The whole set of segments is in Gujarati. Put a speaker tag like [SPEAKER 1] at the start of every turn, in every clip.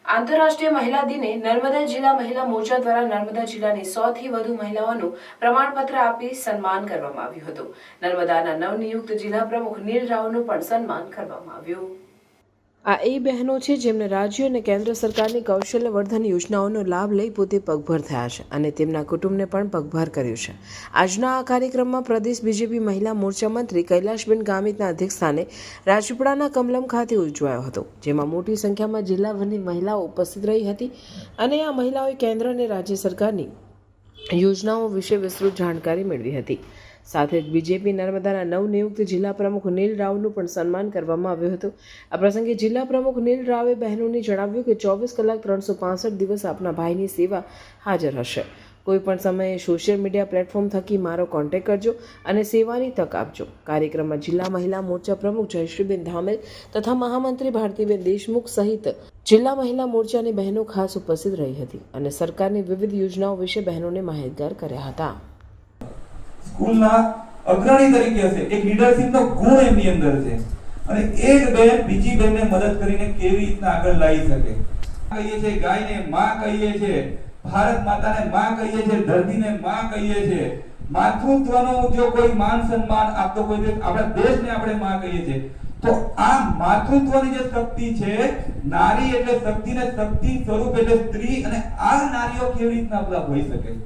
[SPEAKER 1] આંતરરાષ્ટ્રીય મહિલા દિને નર્મદા જિલ્લા મહિલા મોરચા દ્વારા નર્મદા જિલ્લાની 100 થી વધુ મહિલાઓનું પ્રમાણપત્ર આપી સન્માન કરવામાં આવ્યું હતું। નર્મદાના નવનિયુક્ત જિલ્લા પ્રમુખ નીલ રાવનું પણ સન્માન કરવામાં આવ્યું। આ એ બહેનો છે જેમને રાજ્ય અને કેન્દ્ર સરકારની કૌશલ્યવર્ધન યોજનાઓનો લાભ લઈ પોતે પગભર થયા છે અને તેમના કુટુંબને પણ પગભર કર્યું છે। આજના આ કાર્યક્રમમાં પ્રદેશ બીજેપી મહિલા મોરચા મંત્રી કૈલાશબેન ગામિતના અધ્યક્ષસ્થાને રાજપીપળાના કમલમ ખાતે ઉજવાયો હતો, જેમાં મોટી સંખ્યામાં જિલ્લાભરની મહિલાઓ ઉપસ્થિત રહી હતી અને આ મહિલાઓએ કેન્દ્ર અને રાજ્ય સરકારની યોજનાઓ વિશે વિસ્તૃત જાણકારી મેળવી હતી। સાથે જ બીજેપી નર્મદાના નવનિયુક્ત જિલ્લા પ્રમુખ નીલ રાવનું પણ સન્માન કરવામાં આવ્યું હતું। આ પ્રસંગે જિલ્લા પ્રમુખ નીલ રાવે બહેનોને જણાવ્યું કે 24 કલાક 365 દિવસ આપના ભાઈની સેવા હાજર હશે। કોઈ પણ સમયે સોશિયલ મીડિયા પ્લેટફોર્મ થકી મારો કોન્ટેક્ટ કરજો અને સેવાની તક આપજો। કાર્યક્રમમાં જિલ્લા મહિલા મોરચા પ્રમુખ જયશ્રીબેન ધામેલ તથા મહામંત્રી ભારતીબેન દેશમુખ સહિત જિલ્લા મહિલા મોરચાની બહેનો ખાસ ઉપસ્થિત રહી હતી અને સરકારની વિવિધ યોજનાઓ વિશે બહેનોને માહિતગાર કર્યા હતા।
[SPEAKER 2] સ્કૂલના અગ્રણી તરીકે હશે, એક લીડરશિપનો ગુણ એમની અંદર છે અને એક બહેન બીજી બહેનને મદદ કરીને કેવી રીતના આગળ લાવી શકે। કહીએ છે ગાયને માં કહીએ છે, ભારત માતાને માં કહીએ છે, ધરતીને માં કહીએ છે। માતૃત્વનો જો કોઈ માન સન્માન આપતો કોઈ દેશ, આપણા દેશને આપણે માં કહીએ છે, તો આ માતૃત્વની જે શક્તિ છે, નારી એટલે શક્તિ ને શક્તિ સ્વરૂપ એટલે સ્ત્રી, અને આ નારીઓ કેવી રીતના આપણા હોઈ શકે।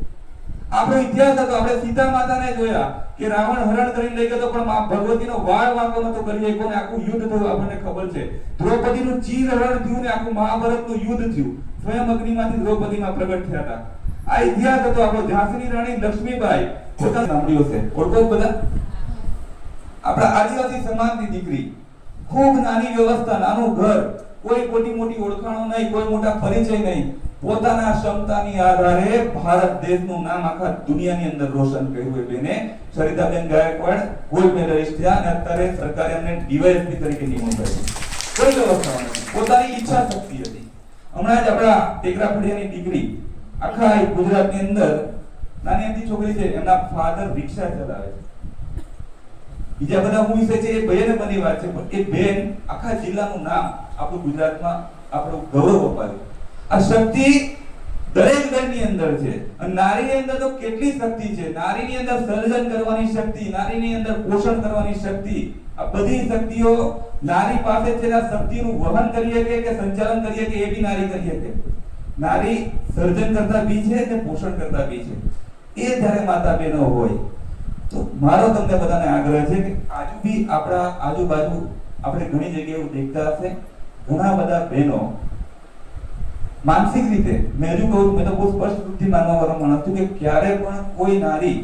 [SPEAKER 2] આપણો ઇતિહાસ હતો, આપણે સીતા માતાને જોયા કે રાવણ હરણ કરીને લઈ ગયો પણ ભગવતીનો વાળ વાંકો નતો કરી શક્યો ને આખું યુદ્ધ થયું, આપણને ખબર છે। દ્રૌપદીનું ચીર હરણ થયું ને આખું મહાભારતનું યુદ્ધ થયું, સ્વયં અગ્નિમાંથી દ્રૌપદીમાં પ્રગટ થયા હતા। આ ઇતિહાસ હતો આપણો। ઝાંસીની રાણી લક્ષ્મીબાઈ પોતાના સાંભળ્યો છે, ઓળખો બધા? આપણા આદિવાસી સમાજની દીકરી, ખૂબ નાની વ્યવસ્થા, નાનું ઘર, કોઈ મોટી મોટી ઓળખાણો નહીં, કોઈ મોટા પરિચય નહીં, પોતાના ક્ષમતાની આધારે ભારત દેશનું નામ આખા દુનિયાની અંદર રોશન કર્યું। એ બેને સરિતાબેન ગાયકવાડ ગોલ્ડ મેડલિસ્ટ થયા અને અત્યારે સરકારે એમને ડીવાયએસપી તરીકે નિમણૂક કરી। કોઈ વ્યવસ્થા નથી, પોતાની ઈચ્છા શક્તિ હતી। હમણાં જ આપણા ટેકરા ફળિયાની દીકરી આખા ગુજરાતની અંદર નાની અમથી છોકરી છે, એમના ફાધર રિક્ષા ચલાવે છે। બીજા બધા હું વિશે છે એ બેને બની વાત છે, પણ એ બેન આખા જિલ્લાનું નામ આપણું ગુજરાતમાં આપણું ગૌરવ અપાવ્યું। આ શક્તિ દરેક બેનની અંદર છે અને નારીની અંદર તો કેટલી શક્તિ છે। નારીની અંદર સર્જન કરવાની શક્તિ, નારીની અંદર પોષણ કરવાની શક્તિ, આ બધી શક્તિઓ નારી પાસે છે। આ શક્તિનું વહન કરીએ કે સંચાલન કરીએ કે એ બી નારી કરીએ કે નારી સર્જન કરતા બી છે અને પોષણ કરતા બી છે। એ જ્યારે માતા બહેનો હોય તો મારો તમને બધાને આગ્રહ છે કે આજુ બી આપણા આજુબાજુ આપણે ઘણી જગ્યાએ એવું દેખતા હશે, ઘણા બધા બહેનો માનસિક રીતે, મેં હજુ કહું, મેં તો બહુ સ્પષ્ટ રૂપથી માનવા વાળો માણસ છું કે ક્યારે પણ કોઈ નારી